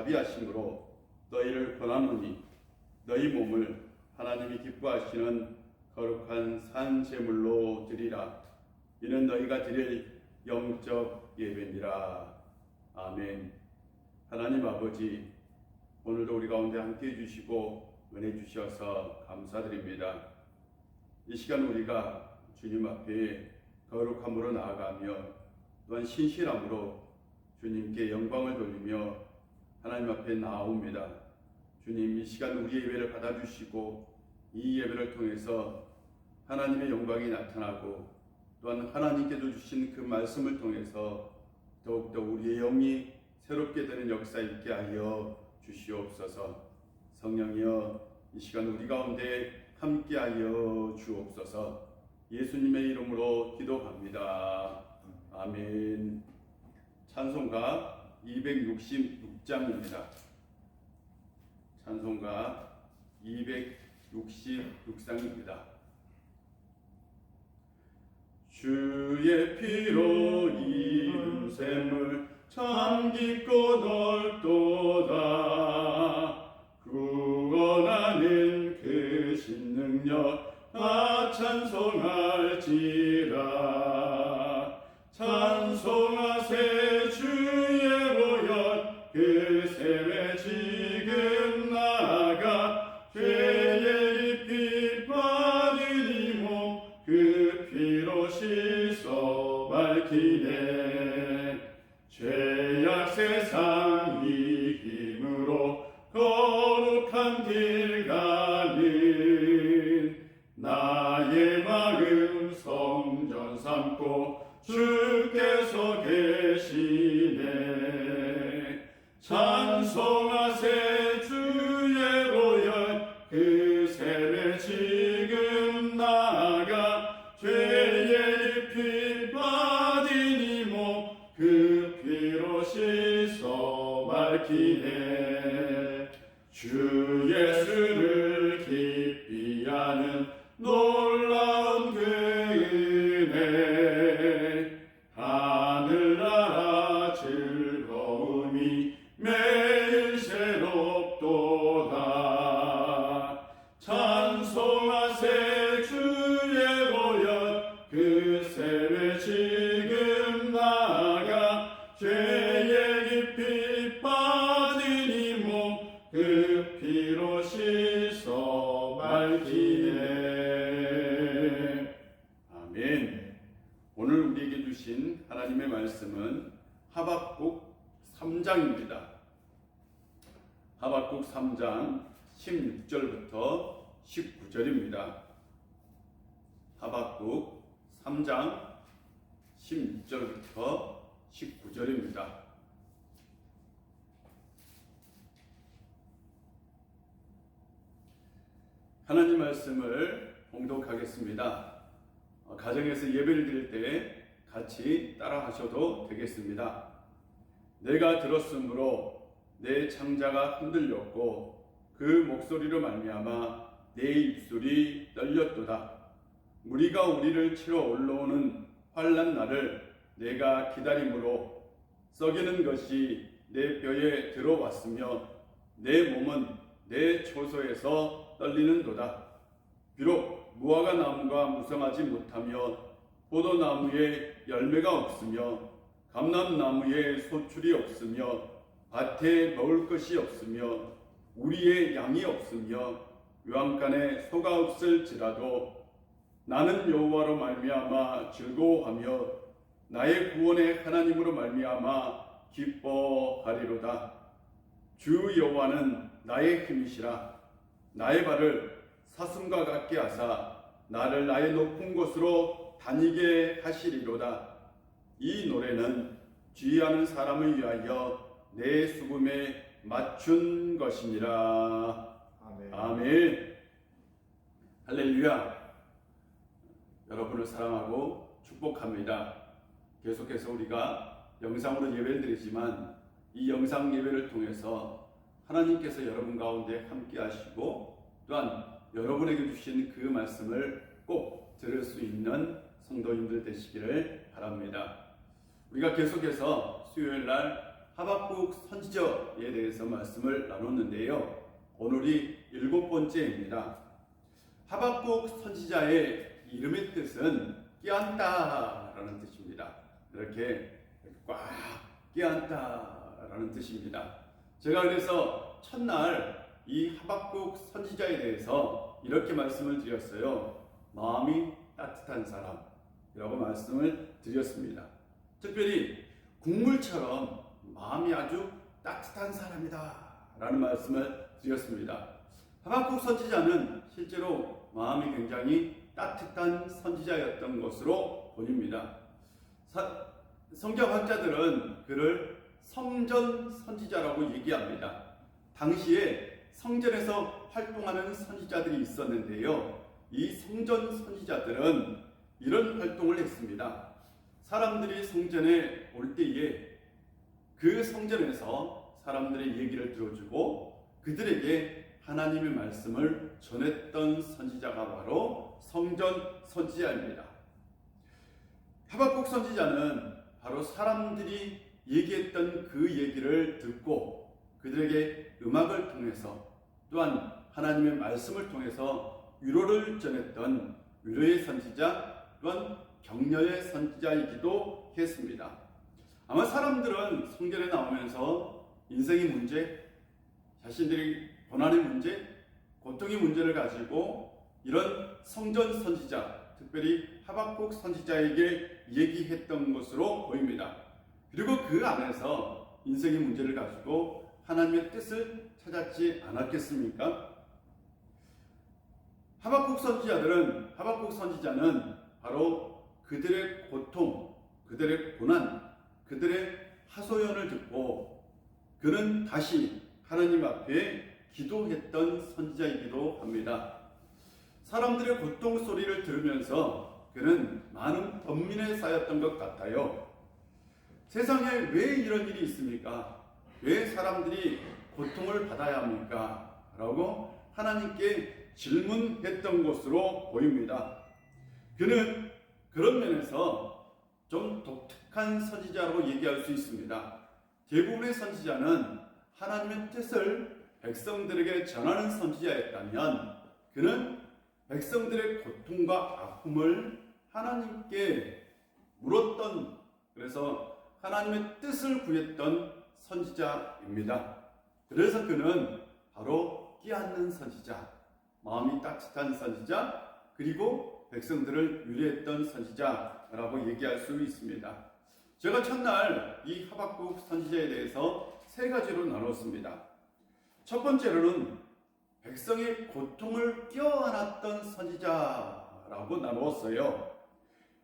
자비하심으로 너희를 권하노니 너희 몸을 하나님이 기뻐하시는 거룩한 산 제물로 드리라. 이는 너희가 드릴 영적 예배니라. 아멘. 하나님 아버지, 오늘도 우리 가운데 함께 해주시고 은혜 주셔서 감사드립니다. 이 시간 우리가 주님 앞에 거룩함으로 나아가며 또한 신실함으로 주님께 영광을 돌리며 하나님 앞에 나아옵니다. 주님, 이 시간 우리의 예배를 받아주시고 이 예배를 통해서 하나님의 영광이 나타나고 또한 하나님께서 주신 그 말씀을 통해서 더욱더 우리의 영이 새롭게 되는 역사 있게 하여 주시옵소서. 성령이여, 이 시간 우리 가운데 함께하여 주옵소서. 예수님의 이름으로 기도합니다. 아멘. 찬송가 266장입니다. 찬송가 266장입니다. 주의 피로 이룬 샘을 참 깊고 넓도다. 구원하는 그 신능력 다 찬송할지라. 찬송하세 주의 보혈 그 샘에 지금 나아가 죄의 피 빠진 이 몸 그 피로 씻어 밝히네. 죄악 세상 이김으로 거룩한 길 가는 나의 마음 성전 삼고 주께서 계시네. 찬송하세 주의 보혈 그 샘에 지금 나아가 죄의 피 빠진 이 몸 그 피로 씻어 밝히네. 주 예수를 깊이 아는 놀라운 그 은혜 하늘나라 즐거움이 매일 새롭도다. 찬송하세 주의 보혈 그 샘에 지금 나아가 죄의 깊이 빠진 이 몸 그 피로 씻어 밝히네. 아멘. 오늘 우리에게 주신 하나님의 말씀은 하박국 3장입니다. 하박국 3장 16절부터 19절입니다. 하박국 3장 16절부터 19절입니다. 하나님 말씀을 봉독하겠습니다. 가정에서 예배를 드릴 때 같이 따라 하셔도 되겠습니다. 내가 들었으므로 내 창자가 흔들렸고 그 목소리로 말미암아 내 입술이 떨렸도다. 무리가 우리를 치러 올라오는 환난 날을 내가 기다림으로 썩이는 것이 내 뼈에 들어왔으며 내 몸은 내 초소에서 떨리는도다. 비록 무화과 나무가 무성하지 못하며 포도나무에 열매가 없으며 감람나무에 소출이 없으며 밭에 먹을 것이 없으며 우리의 양이 없으며 외양간에 소가 없을지라도 나는 여호와로 말미암아 즐거워하며 나의 구원의 하나님으로 말미암아 기뻐하리로다. 주 여호와는 나의 힘이시라. 나의 발을 사슴과 같게 하사 나를 나의 높은 곳으로 다니게 하시리로다. 이 노래는 지휘하는 사람을 위하여 내 수금에 맞춘 것이니라. 아멘. 아멘. 할렐루야. 여러분을 사랑하고 축복합니다. 계속해서 우리가 영상으로 예배를 드리지만 이 영상 예배를 통해서 하나님께서 여러분 가운데 함께 하시고 또한 여러분에게 주신 그 말씀을 꼭 들을 수 있는 성도님들 되시기를 바랍니다. 우리가 계속해서 수요일 날 하박국 선지자에 대해서 말씀을 나눴는데요. 오늘이 7번째입니다. 하박국 선지자의 이름의 뜻은 끼얹다라는 뜻입니다. 이렇게 꽉 끼얹다라는 뜻입니다. 제가 그래서 첫날 이 하박국 선지자에 대해서 이렇게 말씀을 드렸어요. 마음이 따뜻한 사람이라고 말씀을 드렸습니다. 특별히 국물처럼 마음이 아주 따뜻한 사람이다 라는 말씀을 드렸습니다. 하박국 선지자는 실제로 마음이 굉장히 따뜻한 선지자였던 것으로 보입니다. 성경학자들은 그를 성전 선지자라고 얘기합니다. 당시에 성전에서 활동하는 선지자들이 있었는데요. 이 성전 선지자들은 이런 활동을 했습니다. 사람들이 성전에 올 때에 그 성전에서 사람들의 얘기를 들어주고 그들에게 하나님의 말씀을 전했던 선지자가 바로 성전 선지자입니다. 하박국 선지자는 바로 사람들이 얘기했던 그 얘기를 듣고 그들에게 음악을 통해서 또한 하나님의 말씀을 통해서 위로를 전했던 위로의 선지자 또한 격려의 선지자이기도 했습니다. 아마 사람들은 성전에 나오면서 인생의 문제, 자신들이 고난의 문제, 고통의 문제를 가지고 이런 성전 선지자, 특별히 하박국 선지자에게 얘기했던 것으로 보입니다. 그리고 그 안에서 인생의 문제를 가지고 하나님의 뜻을 찾았지 않았겠습니까? 하박국 선지자는 바로 그들의 고통, 그들의 고난, 그들의 하소연을 듣고 그는 다시 하나님 앞에 기도했던 선지자이기도 합니다. 사람들의 고통 소리를 들으면서 그는 많은 번민에 쌓였던 것 같아요. 세상에 왜 이런 일이 있습니까? 왜 사람들이 고통을 받아야 합니까? 라고 하나님께 질문했던 것으로 보입니다. 그는 그런 면에서 좀 독특한 선지자라고 얘기할 수 있습니다. 대부분의 선지자는 하나님의 뜻을 백성들에게 전하는 선지자였다면 그는 백성들의 고통과 아픔을 하나님께 물었던, 그래서 하나님의 뜻을 구했던 선지자입니다. 그래서 그는 바로 끼얹는 선지자, 마음이 따뜻한 선지자, 그리고 백성들을 위로했던 선지자라고 얘기할 수 있습니다. 제가 첫날 이 하박국 선지자에 대해서 3가지로 나눴습니다. 첫 번째로는 백성의 고통을 껴안았던 선지자라고 나누었어요.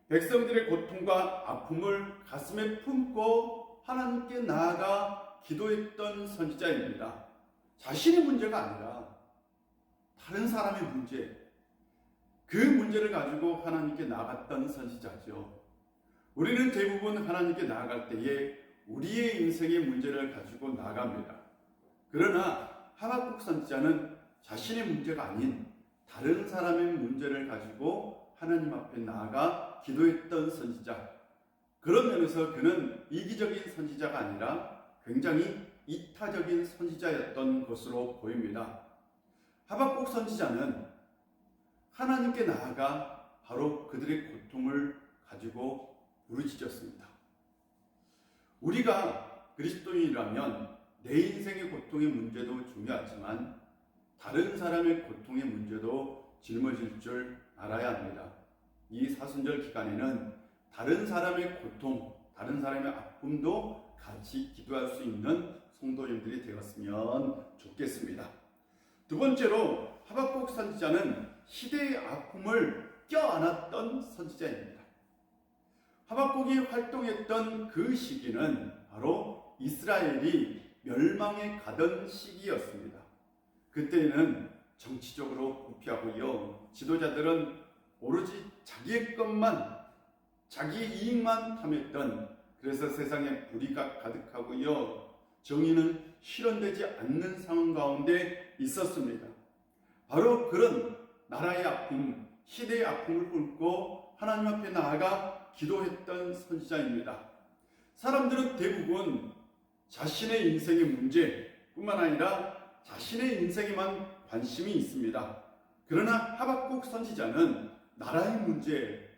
백성들의 고통과 아픔을 가슴에 품고 하나님께 나아가 기도했던 선지자입니다. 자신의 문제가 아니라 다른 사람의 문제, 그 문제를 가지고 하나님께 나아갔던 선지자죠. 우리는 대부분 하나님께 나아갈 때에 우리의 인생의 문제를 가지고 나아갑니다. 그러나 하박국 선지자는 자신의 문제가 아닌 다른 사람의 문제를 가지고 하나님 앞에 나아가 기도했던 선지자. 그런 면에서 그는 이기적인 선지자가 아니라 굉장히 이타적인 선지자였던 것으로 보입니다. 하박국 선지자는 하나님께 나아가 바로 그들의 고통을 가지고 부르짖었습니다. 우리가 그리스도인이라면 내 인생의 고통의 문제도 중요하지만 다른 사람의 고통의 문제도 짊어질 줄 알아야 합니다. 이 사순절 기간에는 다른 사람의 고통, 다른 사람의 아픔도 같이 기도할 수 있는 성도님들이 되었으면 좋겠습니다. 두 번째로 하박국 선지자는 시대의 아픔을 껴안았던 선지자입니다. 하박국이 활동했던 그 시기는 바로 이스라엘이 멸망에 가던 시기였습니다. 그때는 정치적으로 부패하고요, 지도자들은 오로지 자기의 것만, 자기 이익만 탐했던, 그래서 세상에 불의가 가득하고요, 정의는 실현되지 않는 상황 가운데 있었습니다. 바로 그런 나라의 아픔, 시대의 아픔을 품고 하나님 앞에 나아가 기도했던 선지자입니다. 사람들은 대부분 자신의 인생의 문제뿐만 아니라 자신의 인생에만 관심이 있습니다. 그러나 하박국 선지자는 나라의 문제,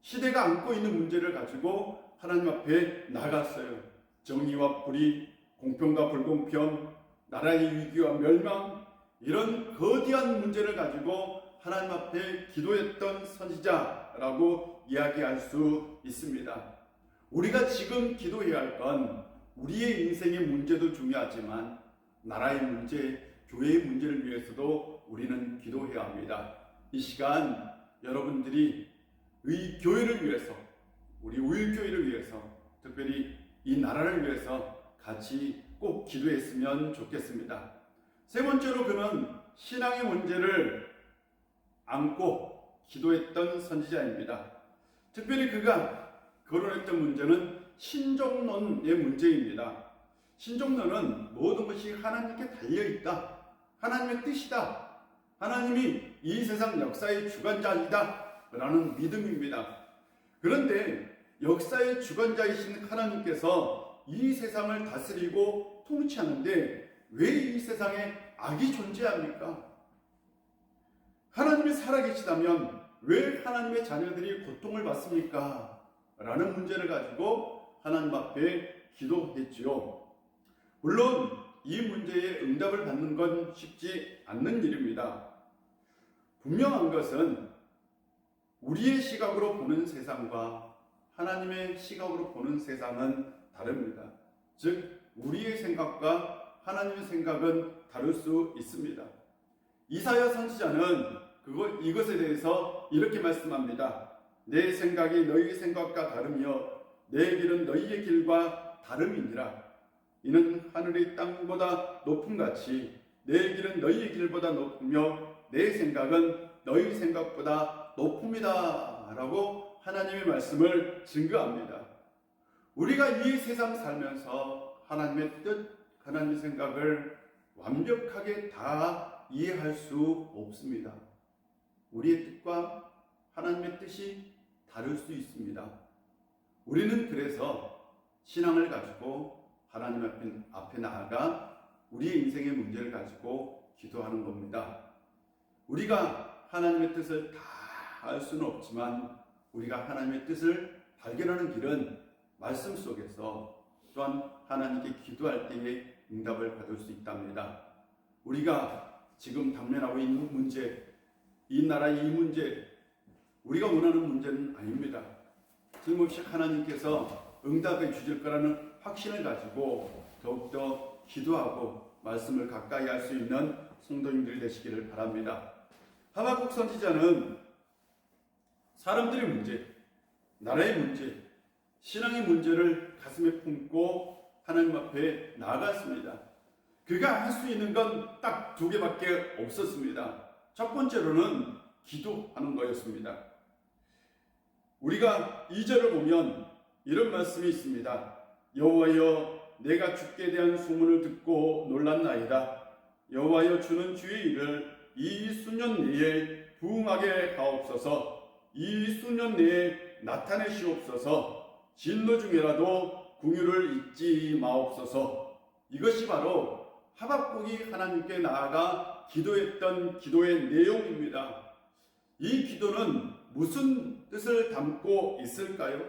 시대가 안고 있는 문제를 가지고 하나님 앞에 나갔어요. 정의와 불의, 공평과 불공평, 나라의 위기와 멸망, 이런 거대한 문제를 가지고 하나님 앞에 기도했던 선지자라고 이야기할 수 있습니다. 우리가 지금 기도해야 할 건 우리의 인생의 문제도 중요하지만 나라의 문제, 교회의 문제를 위해서도 우리는 기도해야 합니다. 이 시간 여러분들이 이 교회를 위해서, 우리 우일교회를 위해서, 특별히 이 나라를 위해서 같이 꼭 기도했으면 좋겠습니다. 세 번째로 그는 신앙의 문제를 안고 기도했던 선지자입니다. 특별히 그가 거론했던 문제는 신종론의 문제입니다. 신종론은 모든 것이 하나님께 달려있다, 하나님의 뜻이다, 하나님이 이 세상 역사의 주관자이다 라는 믿음입니다. 그런데 역사의 주관자이신 하나님께서 이 세상을 다스리고 통치하는데 왜 이 세상에 악이 존재합니까? 하나님이 살아계시다면 왜 하나님의 자녀들이 고통을 받습니까? 라는 문제를 가지고 하나님 앞에 기도했지요. 물론 이 문제에 응답을 받는 건 쉽지 않는 일입니다. 분명한 것은 우리의 시각으로 보는 세상과 하나님의 시각으로 보는 세상은 다릅니다. 즉 우리의 생각과 하나님의 생각은 다를 수 있습니다. 이사야 선지자는 이것에 대해서 이렇게 말씀합니다. 내 생각이 너희의 생각과 다르며 내 길은 너희의 길과 다름이니라. 이는 하늘이 땅보다 높음같이 내 길은 너희의 길보다 높으며 내 생각은 너희 생각보다 높음이다 라고 하나님의 말씀을 증거합니다. 우리가 이 세상 살면서 하나님의 뜻, 하나님의 생각을 완벽하게 다 이해할 수 없습니다. 우리의 뜻과 하나님의 뜻이 다를 수 있습니다. 우리는 그래서 신앙을 가지고 하나님 앞에 나아가 우리의 인생의 문제를 가지고 기도하는 겁니다. 우리가 하나님의 뜻을 다 알 수는 없지만 우리가 하나님의 뜻을 발견하는 길은 말씀 속에서 또한 하나님께 기도할 때에 응답을 받을 수 있답니다. 우리가 지금 당면하고 있는 문제, 이 나라의 이 문제, 우리가 원하는 문제는 아닙니다. 틀림없이 하나님께서 응답해 주실 거라는 확신을 가지고 더욱더 기도하고 말씀을 가까이 할 수 있는 성도님들이 되시기를 바랍니다. 하박국 선지자는 사람들의 문제, 나라의 문제, 신앙의 문제를 가슴에 품고 하나님 앞에 나아갔습니다. 그가 할 수 있는 건 딱 두 개밖에 없었습니다. 첫 번째로는 기도하는 거였습니다. 우리가 2절을 보면 이런 말씀이 있습니다. 여호와여, 내가 주께 대한 소문을 듣고 놀랐나이다. 여호와여, 주는 주의 일을 이 수년 내에 부응하게 하옵소서. 이 수년 내에 나타내시옵소서. 진노 중에라도 궁유를 잊지 마옵소서. 이것이 바로 하박국이 하나님께 나아가 기도했던 기도의 내용입니다. 이 기도는 무슨 뜻을 담고 있을까요?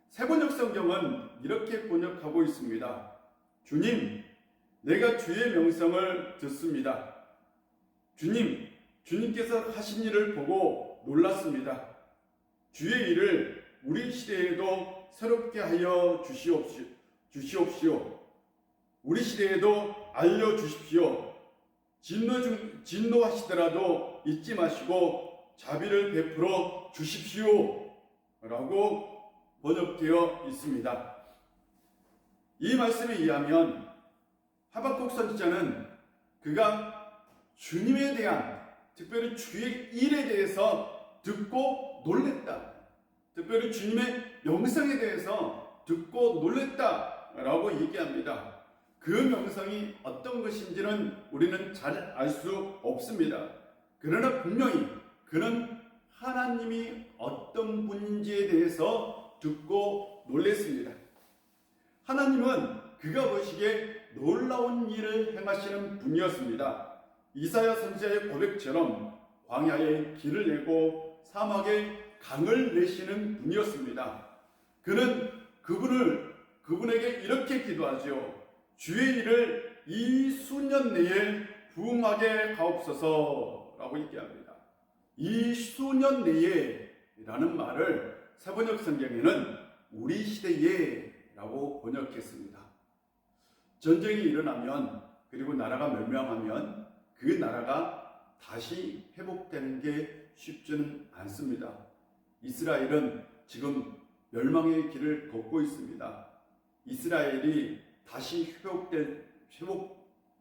세번역 성경은 이렇게 번역하고 있습니다. 주님, 내가 주의 명성을 듣습니다. 주님, 주님께서 하신 일을 보고 놀랐습니다. 주의 일을 우리 시대에도 새롭게 하여 주시옵시오. 우리 시대에도 알려주십시오. 진노하시더라도 잊지 마시고 자비를 베풀어 주십시오. 라고 번역되어 있습니다. 이 말씀에 의하면 하박국 선지자는 그가 주님에 대한, 특별히 주의 일에 대해서 듣고 놀랬다. 특별히 주님의 명성에 대해서 듣고 놀랬다 라고 얘기합니다. 그 명성이 어떤 것인지는 우리는 잘 알 수 없습니다. 그러나 분명히 그는 하나님이 어떤 분인지에 대해서 듣고 놀랬습니다. 하나님은 그가 보시기에 놀라운 일을 행하시는 분이었습니다. 이사야 선지자의 고백처럼 광야에 길을 내고 사막에 강을 내시는 분이었습니다. 그는 그분에게 이렇게 기도하죠. 주의 일을 이 수년 내에 부응하게 하옵소서라고 얘기합니다. 이 수년 내에 라는 말을 세번역 성경에는 우리 시대에 라고 번역했습니다. 전쟁이 일어나면 그리고 나라가 멸망하면 그 나라가 다시 회복되는 게 쉽지는 않습니다. 이스라엘은 지금 멸망의 길을 걷고 있습니다. 이스라엘이 다시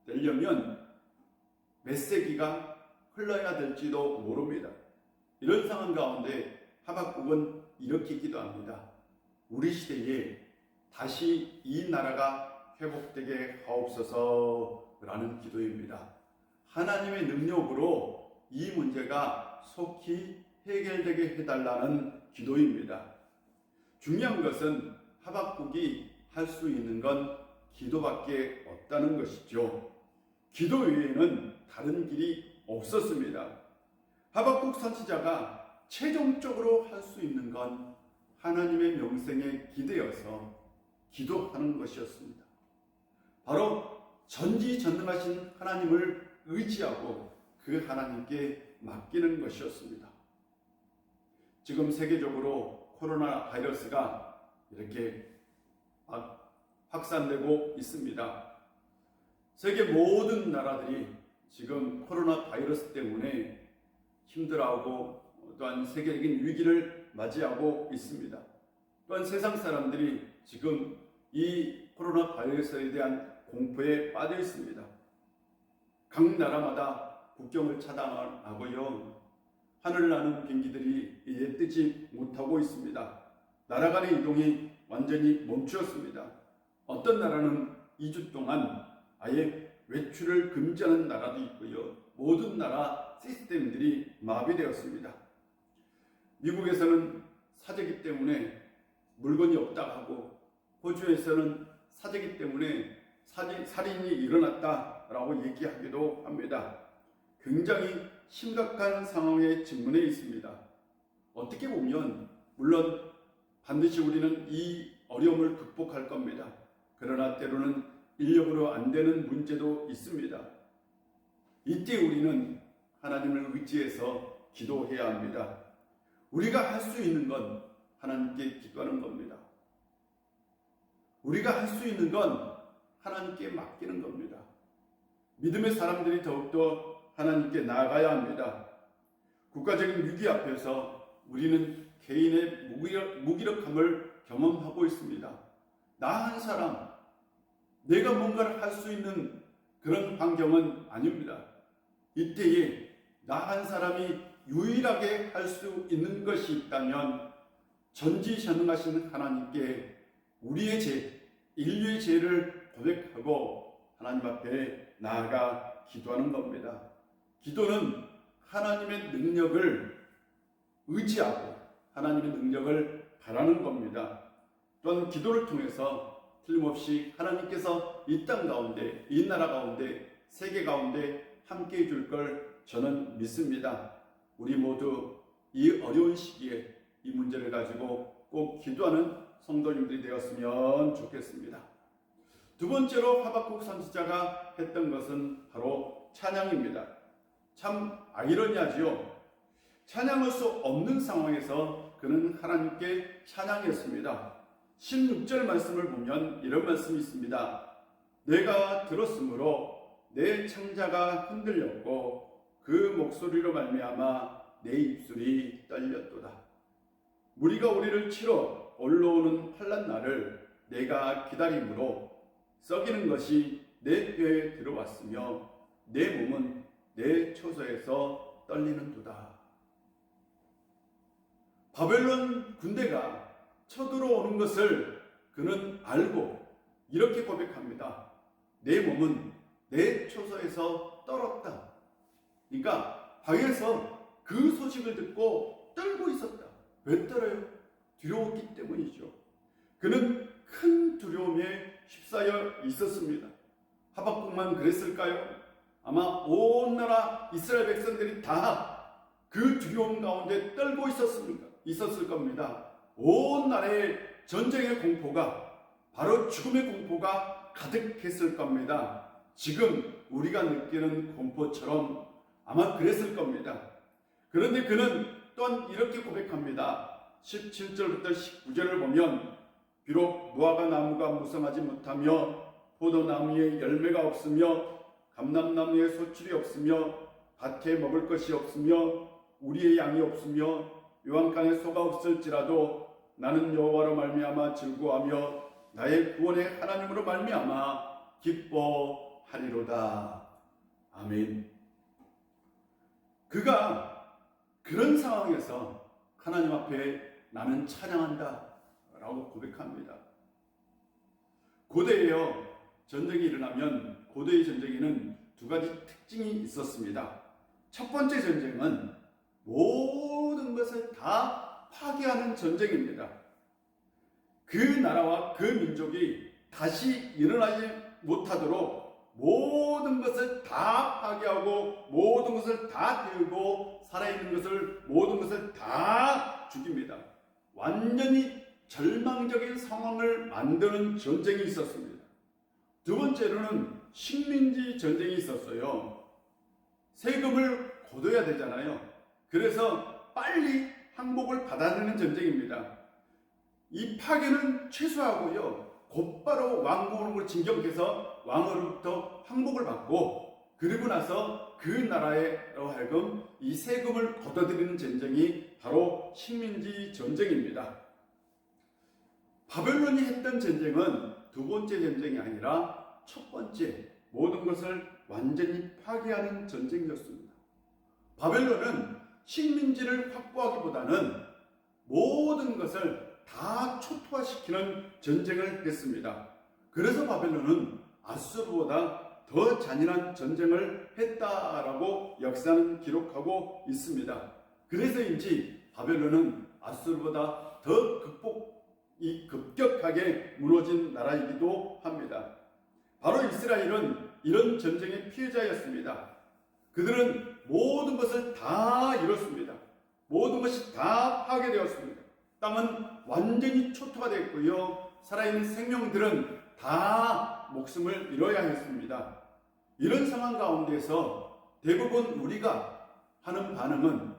회복되려면 몇 세기가 흘러야 될지도 모릅니다. 이런 상황 가운데 하박국은 이렇게 기도합니다. 우리 시대에 다시 이 나라가 회복되게 하옵소서라는 기도입니다. 하나님의 능력으로 이 문제가 속히 해결되게 해달라는 기도입니다. 중요한 것은 하박국이 할 수 있는 건 기도밖에 없다는 것이죠. 기도 외에는 다른 길이 없었습니다. 하박국 선지자가 최종적으로 할 수 있는 건 하나님의 명성에 기대어서 기도하는 것이었습니다. 바로 전지전능하신 하나님을 의지하고 그 하나님께 맡기는 것이었습니다. 지금 세계적으로 코로나 바이러스가 이렇게 확산되고 있습니다. 세계 모든 나라들이 지금 코로나 바이러스 때문에 힘들어하고 또한 세계적인 위기를 맞이하고 있습니다. 또한 세상 사람들이 지금 이 코로나 바이러스에 대한 공포에 빠져 있습니다. 각 나라마다 국경을 차단하고요. 하늘을 나는 비행기들이 이제 뜨지 못하고 있습니다. 나라 간의 이동이 완전히 멈추었습니다. 어떤 나라는 2주 동안 아예 외출을 금지하는 나라도 있고요. 모든 나라 시스템들이 마비되었습니다. 미국에서는 사재기 때문에 물건이 없다 하고, 호주에서는 사재기 때문에 살인이 일어났다라고 얘기하기도 합니다. 굉장히 심각한 상황에 직면해 있습니다. 어떻게 보면 물론 반드시 우리는 이 어려움을 극복할 겁니다. 그러나 때로는 인력으로 안 되는 문제도 있습니다. 이때 우리는 하나님을 의지해서 기도해야 합니다. 우리가 할 수 있는 건 하나님께 기도하는 겁니다. 우리가 할 수 있는 건 하나님께 맡기는 겁니다. 믿음의 사람들이 더욱더 하나님께 나아가야 합니다. 국가적인 위기 앞에서 우리는 개인의 무기력함을 경험하고 있습니다. 나 한 사람, 내가 뭔가를 할 수 있는 그런 환경은 아닙니다. 이때에 나 한 사람이 유일하게 할 수 있는 것이 있다면 전지전능하신 하나님께 우리의 죄, 인류의 죄를 고백하고 하나님 앞에 나아가 기도하는 겁니다. 기도는 하나님의 능력을 의지하고 하나님의 능력을 바라는 겁니다. 또한 기도를 통해서 틀림없이 하나님께서 이 땅 가운데, 이 나라 가운데, 세계 가운데 함께 해줄 걸 저는 믿습니다. 우리 모두 이 어려운 시기에 이 문제를 가지고 꼭 기도하는 성도님들이 되었으면 좋겠습니다. 두 번째로 하박국 선지자가 했던 것은 바로 찬양입니다. 참 아이러니하지요. 찬양할 수 없는 상황에서 그는 하나님께 찬양했습니다. 16절 말씀을 보면 이런 말씀이 있습니다. 내가 들었으므로 내 창자가 흔들렸고 그 목소리로 말미암아 내 입술이 떨렸도다. 무리가 우리를 치러 올라오는 환난 날을 내가 기다림으로 썩이는 것이 내 뼈에 들어왔으며 내 몸은 내 처소에서 떨리는도다. 바벨론 군대가 쳐들어오는 것을 그는 알고 이렇게 고백합니다. 내 몸은 내 처소에서 떨었다. 그러니까 방에서 그 소식을 듣고 떨고 있었다. 왜 떨어요? 두려웠기 때문이죠. 그는 큰 두려움에 휩싸여 있었습니다. 하박국만 그랬을까요? 아마 온 나라 이스라엘 백성들이 다 그 두려움 가운데 떨고 있었을 겁니다. 온 나라의 전쟁의 공포가, 바로 죽음의 공포가 가득했을 겁니다. 지금 우리가 느끼는 공포처럼 아마 그랬을 겁니다. 그런데 그는 또한 이렇게 고백합니다. 17절부터 19절을 보면 비록 무화과 나무가 무성하지 못하며 포도나무에 열매가 없으며 감람나무에 소출이 없으며 밭에 먹을 것이 없으며 우리의 양이 없으며 요한강에 소가 없을지라도 나는 여호와로 말미암아 즐거워하며 나의 구원의 하나님으로 말미암아 기뻐하리로다. 아멘. 그가 그런 상황에서 하나님 앞에 나는 찬양한다 라고 고백합니다. 고대에요, 전쟁이 일어나면 고대의 전쟁에는 두 가지 특징이 있었습니다. 첫 번째 전쟁은 모든 것을 다 파괴하는 전쟁입니다. 그 나라와 그 민족이 다시 일어나지 못하도록 모든 것을 다 파괴하고 모든 것을 다 태우고 살아있는 것을 모든 것을 다 죽입니다. 완전히 절망적인 상황을 만드는 전쟁이 있었습니다. 두 번째로는 식민지 전쟁이 있었어요. 세금을 거둬야 되잖아요. 그래서 빨리 항복을 받아내는 전쟁입니다. 이 파괴는 최소화하고요, 곧바로 왕국을 진격해서 왕으로부터 항복을 받고, 그리고 나서 그 나라로 하여금 이 세금을 걷어들이는 전쟁이 바로 식민지 전쟁입니다. 바벨론이 했던 전쟁은 두 번째 전쟁이 아니라 첫 번째, 모든 것을 완전히 파괴하는 전쟁이었습니다. 바벨론은 식민지를 확보하기보다는 모든 것을 다 초토화시키는 전쟁을 했습니다. 그래서 바벨론은 아수르보다 더 잔인한 전쟁을 했다라고 역사는 기록하고 있습니다. 그래서인지 바벨론은 아수르보다 더 급격하게 무너진 나라이기도 합니다. 바로 이스라엘은 이런 전쟁의 피해자였습니다. 그들은 모든 것을 다 잃었습니다. 모든 것이 다 파괴되었습니다. 땅은 완전히 초토화 됐고요, 살아있는 생명들은 다 목숨을 잃어야 했습니다. 이런 상황 가운데서 대부분 우리가 하는 반응은,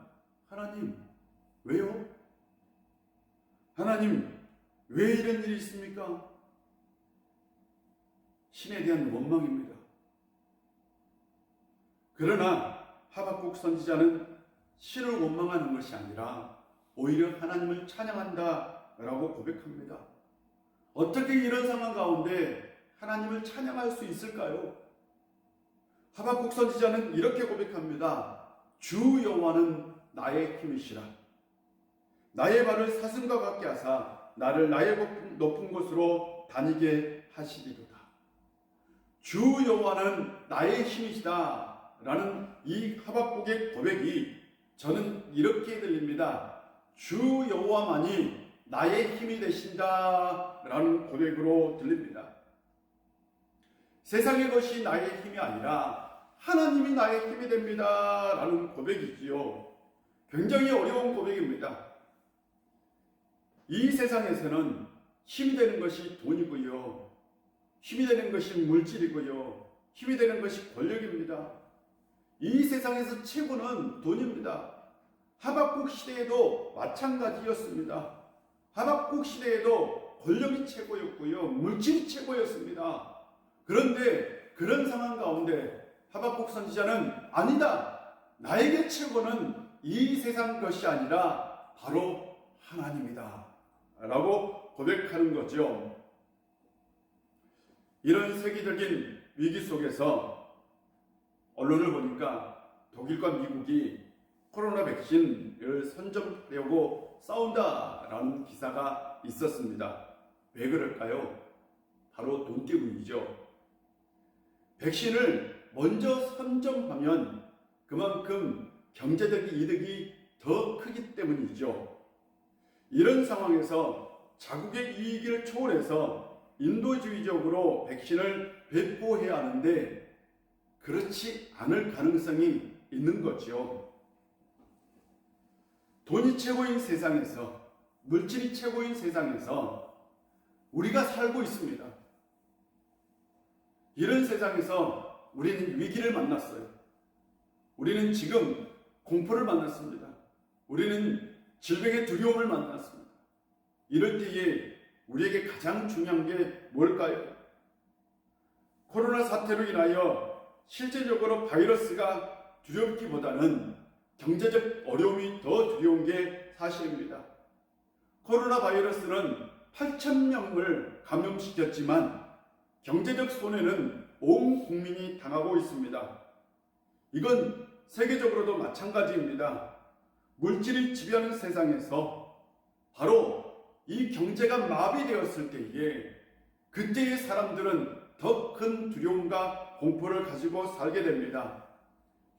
하나님 왜요? 하나님 왜 이런 일이 있습니까? 신에 대한 원망입니다. 그러나 하박국 선지자는 신을 원망하는 것이 아니라 오히려 하나님을 찬양한다 라고 고백합니다. 어떻게 이런 상황 가운데 하나님을 찬양할 수 있을까요? 하박국 선지자는 이렇게 고백합니다. 주 여호와는 나의 힘이시라. 나의 발을 사슴과 같게 하사 나를 나의 높은 곳으로 다니게 하시리로다. 주 여호와는 나의 힘이시다 라는 이 하박국의 고백이 저는 이렇게 들립니다. 주 여호와만이 나의 힘이 되신다 라는 고백으로 들립니다. 세상의 것이 나의 힘이 아니라 하나님이 나의 힘이 됩니다 라는 고백이지요. 굉장히 어려운 고백입니다. 이 세상에서는 힘이 되는 것이 돈이고요, 힘이 되는 것이 물질이고요, 힘이 되는 것이 권력입니다. 이 세상에서 최고는 돈입니다. 하박국 시대에도 마찬가지였습니다. 하박국 시대에도 권력이 최고였고요, 물질이 최고였습니다. 그런데 그런 상황 가운데 하박국 선지자는 아니다, 나에게 최고는 이 세상 것이 아니라 바로 하나님이다 라고 고백하는 거죠. 이런 세계적인 위기 속에서 언론을 보니까 독일과 미국이 코로나 백신을 선점하려고 싸운다라는 기사가 있었습니다. 왜 그럴까요? 바로 돈 때문이죠. 백신을 먼저 선점하면 그만큼 경제적 이득이 더 크기 때문이죠. 이런 상황에서 자국의 이익을 초월해서 인도주의적으로 백신을 배포해야 하는데 그렇지 않을 가능성이 있는 거죠. 돈이 최고인 세상에서, 물질이 최고인 세상에서 우리가 살고 있습니다. 이런 세상에서 우리는 위기를 만났어요. 우리는 지금 공포를 만났습니다. 우리는 질병의 두려움을 만났습니다. 이럴 때에 우리에게 가장 중요한 게 뭘까요? 코로나 사태로 인하여 실제적으로 바이러스가 두렵기보다는 경제적 어려움이 더 두려운 게 사실입니다. 코로나 바이러스는 8,000명을 감염시켰지만 경제적 손해는 온 국민이 당하고 있습니다. 이건 세계적으로도 마찬가지입니다. 물질이 지배하는 세상에서 바로 이 경제가 마비되었을 때에 그때의 사람들은 더 큰 두려움과 공포를 가지고 살게 됩니다.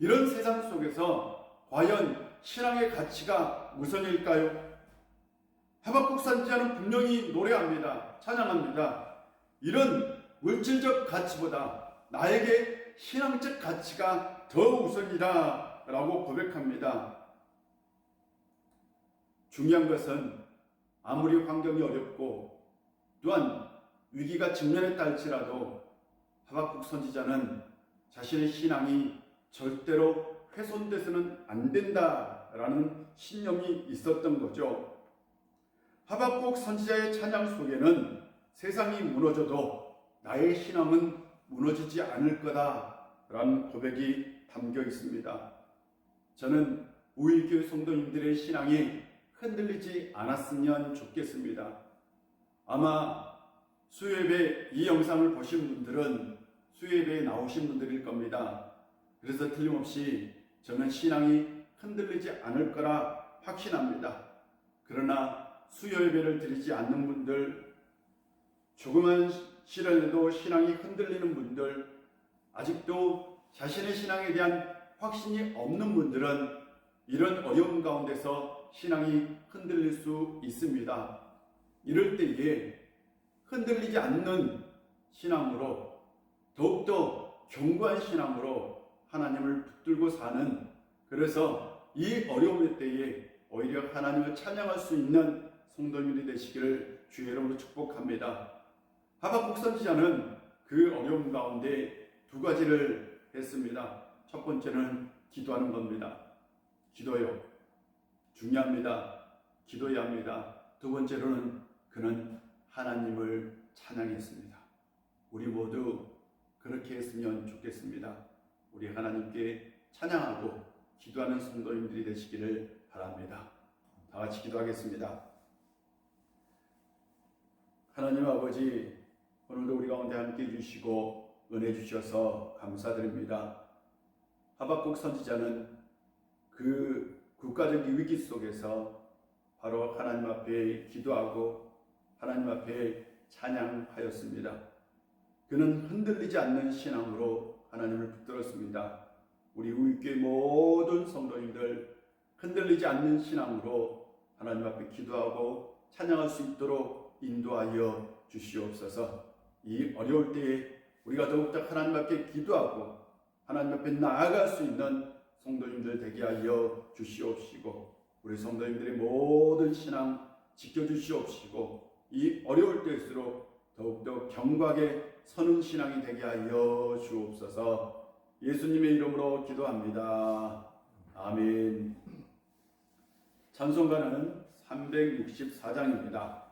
이런 세상 속에서 과연 신앙의 가치가 우선일까요? 하박국 선지자는 분명히 노래합니다. 찬양합니다. 이런 물질적 가치보다 나에게 신앙적 가치가 더 우선이다 라고 고백합니다. 중요한 것은 아무리 환경이 어렵고 또한 위기가 직면했다 할지라도 하박국 선지자는 자신의 신앙이 절대로 훼손돼서는 안 된다라는 신념이 있었던 거죠. 하박국 선지자의 찬양 속에는 세상이 무너져도 나의 신앙은 무너지지 않을 거다라는 고백이 담겨 있습니다. 저는 우일교회 성도님들의 신앙이 흔들리지 않았으면 좋겠습니다. 아마 수요예배 이 영상을 보신 분들은 수요예배에 나오신 분들일 겁니다. 그래서 틀림없이 저는 신앙이 흔들리지 않을 거라 확신합니다. 그러나 수요예배를 드리지 않는 분들, 조그만 시련에도 신앙이 흔들리는 분들, 아직도 자신의 신앙에 대한 확신이 없는 분들은 이런 어려움 가운데서 신앙이 흔들릴 수 있습니다. 이럴 때에 흔들리지 않는 신앙으로, 더욱더 견고한 신앙으로 하나님을 붙들고 사는, 그래서 이 어려움의 때에 오히려 하나님을 찬양할 수 있는 성도님들이 되시기를 주의 이름으로 축복합니다. 하박국 선지자는 그 어려움 가운데 두 가지를 했습니다. 첫 번째는 기도하는 겁니다. 기도요. 중요합니다. 기도해야 합니다. 두 번째로는 그는 하나님을 찬양했습니다. 우리 모두 그렇게 했으면 좋겠습니다. 우리 하나님께 찬양하고 기도하는 성도님들이 되시기를 바랍니다. 다 같이 기도하겠습니다. 하나님 아버지, 오늘도 우리 가운데 함께 해주시고 은혜 주셔서 감사드립니다. 하박국 선지자는 그 국가적 위기 속에서 바로 하나님 앞에 기도하고 하나님 앞에 찬양하였습니다. 그는 흔들리지 않는 신앙으로 하나님을 붙들었습니다. 우리 우익교회 모든 성도님들 흔들리지 않는 신앙으로 하나님 앞에 기도하고 찬양할 수 있도록 인도하여 주시옵소서. 이 어려울 때에 우리가 더욱더 하나님 앞에 기도하고 하나님 앞에 나아갈 수 있는 성도님들 되게 하여 주시옵시고, 우리 성도님들의 모든 신앙 지켜주시옵시고, 이 어려울 때일수록 더욱더 견고하게 서는 신앙이 되게 하여 주옵소서. 예수님의 이름으로 기도합니다. 아멘. 찬송가는 364장입니다.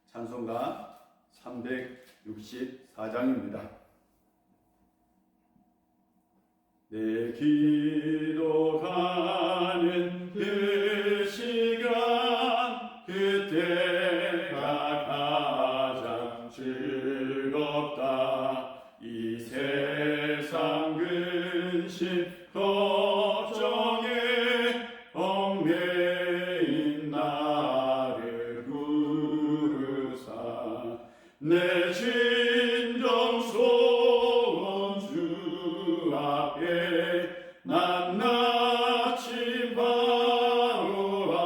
찬송가 364장입니다. 내 기도하는 그 시간, 그때가 가장 즐겁다. 이 세상 근심 걱정에 얽매인 나를 부르사 내 진정 소원 주 앞에 낱낱이 바로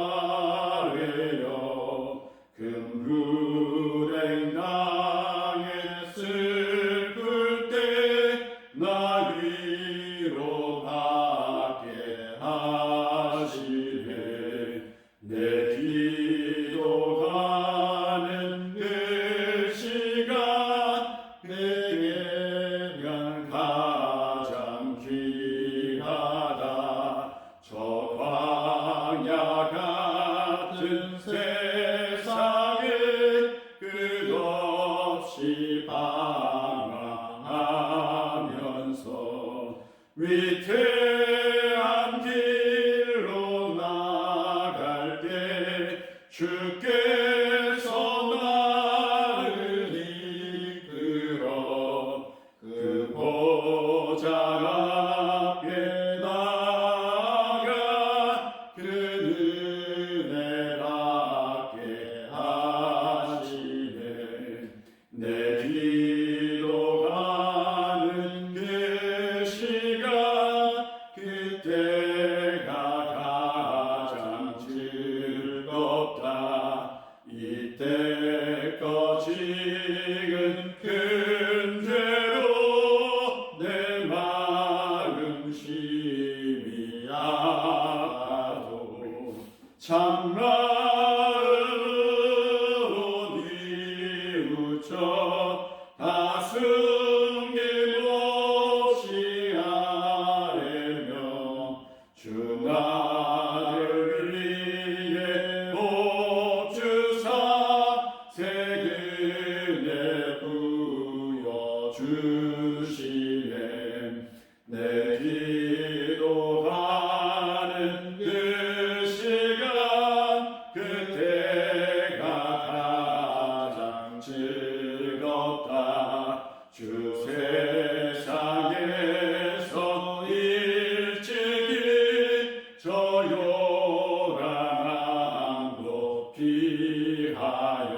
아뢰어 그 위태한 길로 나갈 때 주께서 나를 이끌어 그 보좌 앞에 나가 그 은혜 받게 하시네. 내 기도하는 그 시간 그때가 가장 즐겁다. 이때껏 지은 큰 죄로 내 마음 심히 아파도 참마음으로 뉘우쳐 가슴 깊이 아뢰며 주 나를 위해 복 주사 새 은혜 부여 주시네. 내 기도하는 그 시간 그때가 가장 즐겁다. 주 세상에서 일찍이 조용한 곳 피하여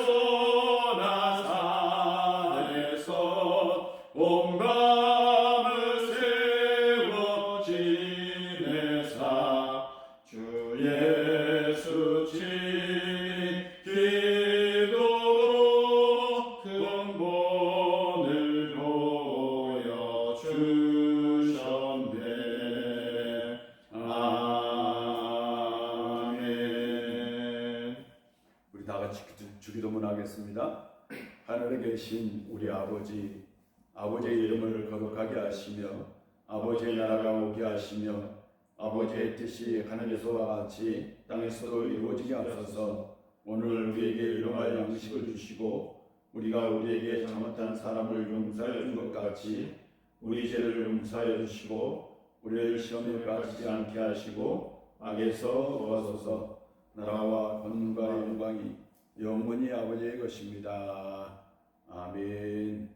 빈들에서나 산에서 온 밤을 세워 지내사 주 예수 친 기도로 근본을 보여주셨네. 아멘. 우리 다 같이 주기도문 하겠습니다. 하늘에 계신 우리 아버지, 아버지의 이름을 거룩하게 하시며 아버지의 나라가 오게 하시며 아버지의 뜻이 하늘에서와 같이 땅에서도 이루어지게 하소서. 오늘 우리에게 일용할 양식을 주시고 우리가 우리에게 잘못한 사람을 용서해 준 것 같이 우리 죄를 용서하여 주시고 우리를 시험에 빠지지 않게 하시고 악에서 구하소서. 나라와 권능과 영광이 영원히 아버지의 것입니다. 아멘.